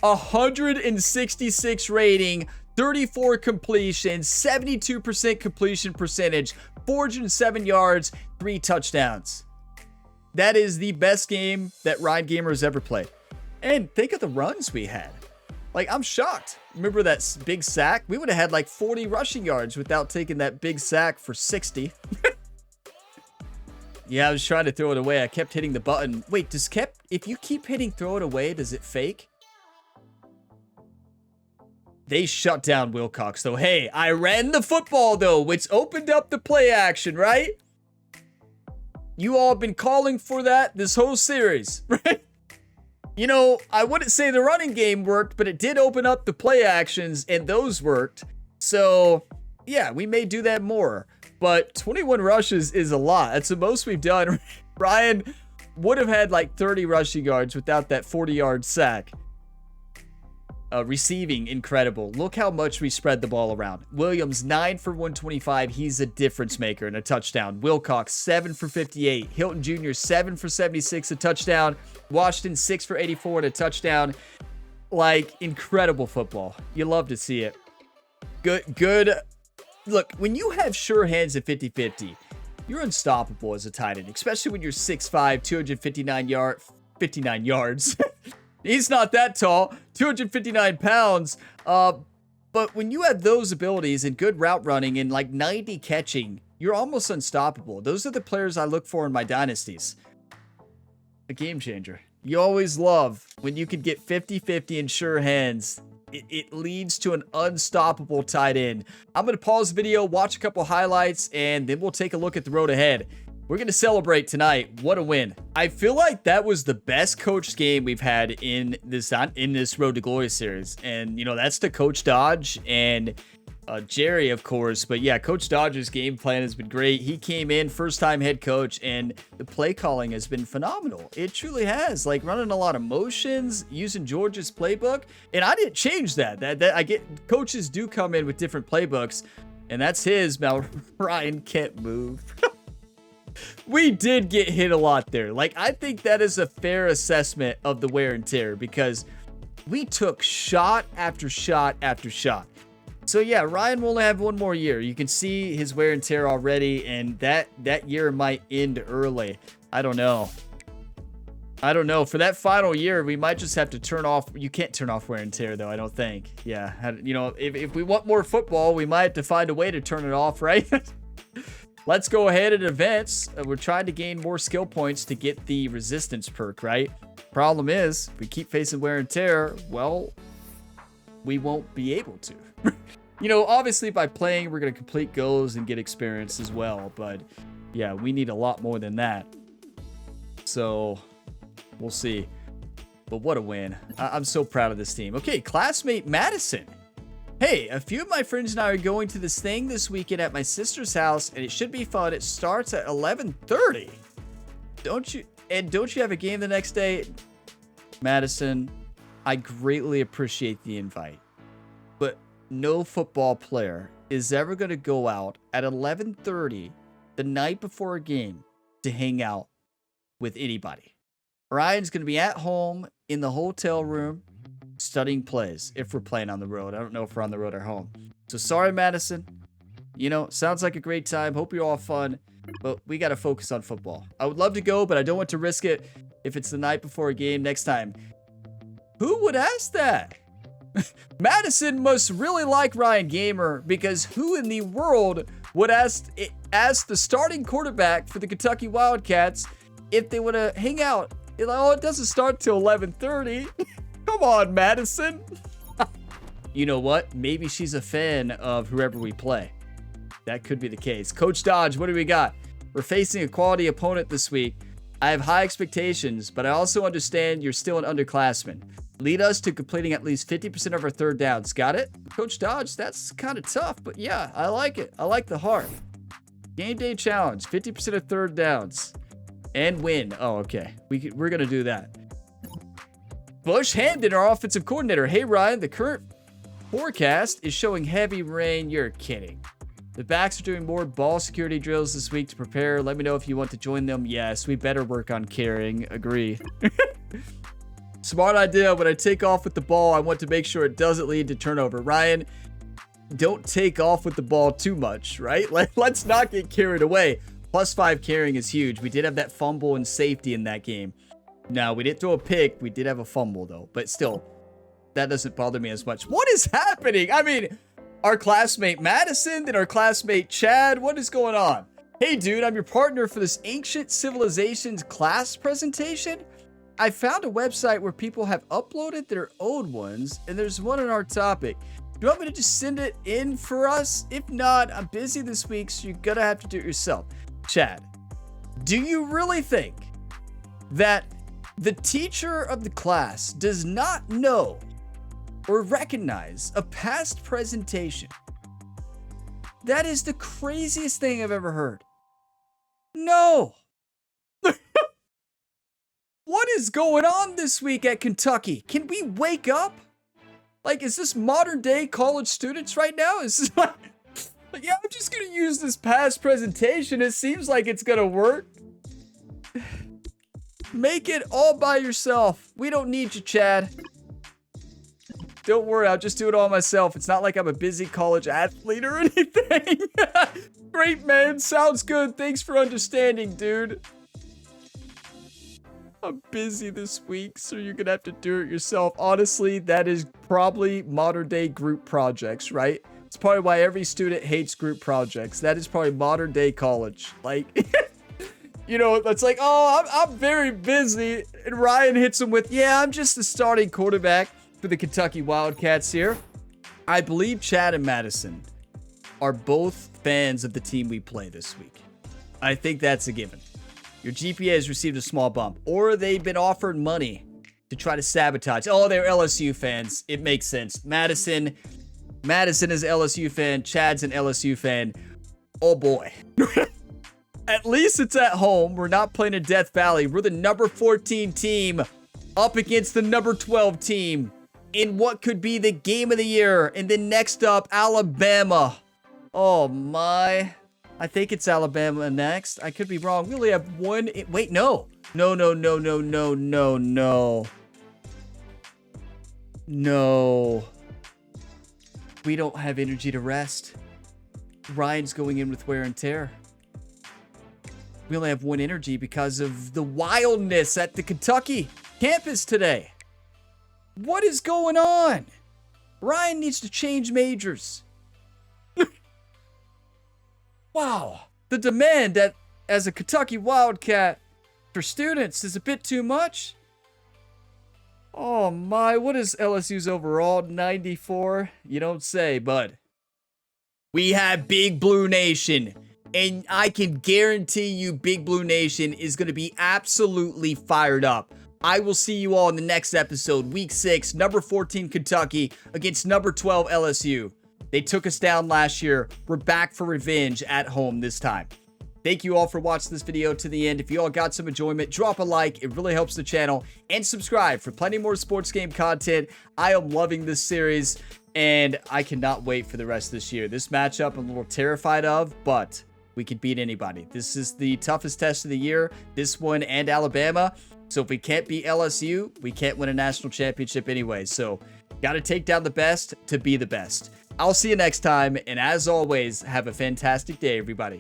166 rating, 34 completions, 72% completion percentage, 407 yards, 3 touchdowns. That is the best game that Ryan Gamer has ever played. And think of the runs we had. Like, I'm shocked. Remember that big sack? We would have had like 40 rushing yards without taking that big sack for 60. Yeah, I was trying to throw it away. I kept hitting the button. Wait, if you keep hitting throw it away, does it fake? They shut down Wilcox, though. Hey, I ran the football, though, which opened up the play action, right? You all have been calling for that this whole series, right? You know, I wouldn't say the running game worked, but it did open up the play actions, and those worked. So, yeah, we may do that more. But 21 rushes is a lot. That's the most we've done. Ryan would have had like 30 rushing yards without that 40-yard sack. Receiving, incredible. Look how much we spread the ball around. Williams, 9 for 125. He's a difference maker and a touchdown. Wilcox, 7 for 58. Hilton Jr., 7 for 76, a touchdown. Washington, 6 for 84 and a touchdown. Like, incredible football. You love to see it. Good. Look, when you have sure hands at 50-50, you're unstoppable as a tight end, especially when you're 6'5", 259 yards. He's not that tall, 259 pounds. But when you have those abilities and good route running and like 90 catching, you're almost unstoppable. Those are the players I look for in my dynasties. A game changer. You always love when you can get 50-50 in sure hands. It leads to an unstoppable tight end. I'm going to pause the video, watch a couple highlights, and then we'll take a look at the road ahead. We're going to celebrate tonight. What a win. I feel like that was the best coached game we've had in this Road to Glory series. And, you know, that's to Coach Dodge and Jerry, of course. But yeah, Coach Dodge's game plan has been great. He came in, first-time head coach, and the play calling has been phenomenal. It truly has. Like, running a lot of motions, using Georgia's playbook. And I didn't change that. I get coaches do come in with different playbooks, and that's his. Now, Ryan can't move. We did get hit a lot there. Like, I think that is a fair assessment of the wear and tear because we took shot after shot after shot. So yeah, Ryan will only have one more year. You can see his wear and tear already, and that year might end early. I don't know. For that final year, we might just have to turn off. You can't turn off wear and tear, though, I don't think. Yeah, you know, if we want more football, we might have to find a way to turn it off, right? Let's go ahead and advance. We're trying to gain more skill points to get the resistance perk, right? Problem is, if we keep facing wear and tear, well, we won't be able to. You know, obviously by playing, we're going to complete goals and get experience as well. But yeah, we need a lot more than that. So we'll see. But what a win. I'm so proud of this team. Okay, classmate Madison. Hey, a few of my friends and I are going to this thing this weekend at my sister's house, and it should be fun. It starts at 11:30. Don't you have a game the next day? Madison, I greatly appreciate the invite, but no football player is ever going to go out at 11:30 the night before a game to hang out with anybody. Ryan's going to be at home in the hotel room studying plays if we're playing on the road. I don't know if we're on the road or home. So sorry, Madison. You know, sounds like a great time. Hope you all have fun, but we got to focus on football. I would love to go, but I don't want to risk it if it's the night before a game next time. Who would ask that? Madison must really like Ryan Gamer, because who in the world would ask the starting quarterback for the Kentucky Wildcats if they want to hang out? You're like, oh, it doesn't start till 11:30. Come on, Madison. You know what? Maybe she's a fan of whoever we play. That could be the case. Coach Dodge, what do we got? We're facing a quality opponent this week. I have high expectations, but I also understand you're still an underclassman. Lead us to completing at least 50% of our third downs. Got it? Coach Dodge, that's kind of tough, but yeah, I like it. I like the heart. Game day challenge, 50% of third downs. And win. Oh, okay. We're going to do that. Bush Hamden, our offensive coordinator. Hey, Ryan, the current forecast is showing heavy rain. You're kidding. The backs are doing more ball security drills this week to prepare. Let me know if you want to join them. Yes, we better work on carrying. Agree. Smart idea. When I take off with the ball, I want to make sure it doesn't lead to turnover. Ryan, don't take off with the ball too much, right? Let's not get carried away. +5 carrying is huge. We did have that fumble and safety in that game. Now, we didn't throw a pick. We did have a fumble, though. But still, that doesn't bother me as much. What is happening? I mean, our classmate Madison, then our classmate Chad. What is going on? Hey, dude, I'm your partner for this Ancient Civilizations class presentation. I found a website where people have uploaded their old ones, and there's one on our topic. Do you want me to just send it in for us? If not, I'm busy this week, so you're gonna have to do it yourself. Chad, do you really think that the teacher of the class does not know or recognize a past presentation? That is the craziest thing I've ever heard. No. What is going on this week at Kentucky? Can we wake up? Like, is this modern day college students right now? Is this like, yeah, I'm just gonna use this past presentation. It seems like it's gonna work. Make it all by yourself. We don't need you, Chad. Don't worry, I'll just do it all myself. It's not like I'm a busy college athlete or anything. Great, man. Sounds good. Thanks for understanding, dude. I'm busy this week, so you're gonna have to do it yourself. Honestly, that is probably modern day group projects, right? It's probably why every student hates group projects. That is probably modern day college. Like, you know, it's like, oh, I'm very busy. And Ryan hits him with, yeah, I'm just the starting quarterback for the Kentucky Wildcats here. I believe Chad and Madison are both fans of the team we play this week. I think that's a given. Your GPA has received a small bump, or they've been offered money to try to sabotage. Oh, they're LSU fans. It makes sense. Madison is an LSU fan. Chad's an LSU fan. Oh boy. At least it's at home. We're not playing in Death Valley. We're the number 14 team up against the number 12 team in what could be the game of the year. And then next up, Alabama. Oh my. I think it's Alabama next. I could be wrong. We only have one. Wait, no. No, no, no, no, no, no, no. No. We don't have energy to rest. Ryan's going in with wear and tear. We only have one energy because of the wildness at the Kentucky campus today. What is going on? Ryan needs to change majors. Wow. The demand as a Kentucky Wildcat for students is a bit too much. Oh my, what is LSU's overall? 94? You don't say, bud. We have Big Blue Nation. And I can guarantee you Big Blue Nation is going to be absolutely fired up. I will see you all in the next episode, Week 6, number 14 Kentucky against number 12 LSU. They took us down last year. We're back for revenge at home this time. Thank you all for watching this video to the end. If you all got some enjoyment, drop a like. It really helps the channel. And subscribe for plenty more sports game content. I am loving this series, and I cannot wait for the rest of this year. This matchup I'm a little terrified of, but we can beat anybody. This is the toughest test of the year, this one and Alabama. So if we can't beat LSU, we can't win a national championship anyway. So got to take down the best to be the best. I'll see you next time. And as always, have a fantastic day, everybody.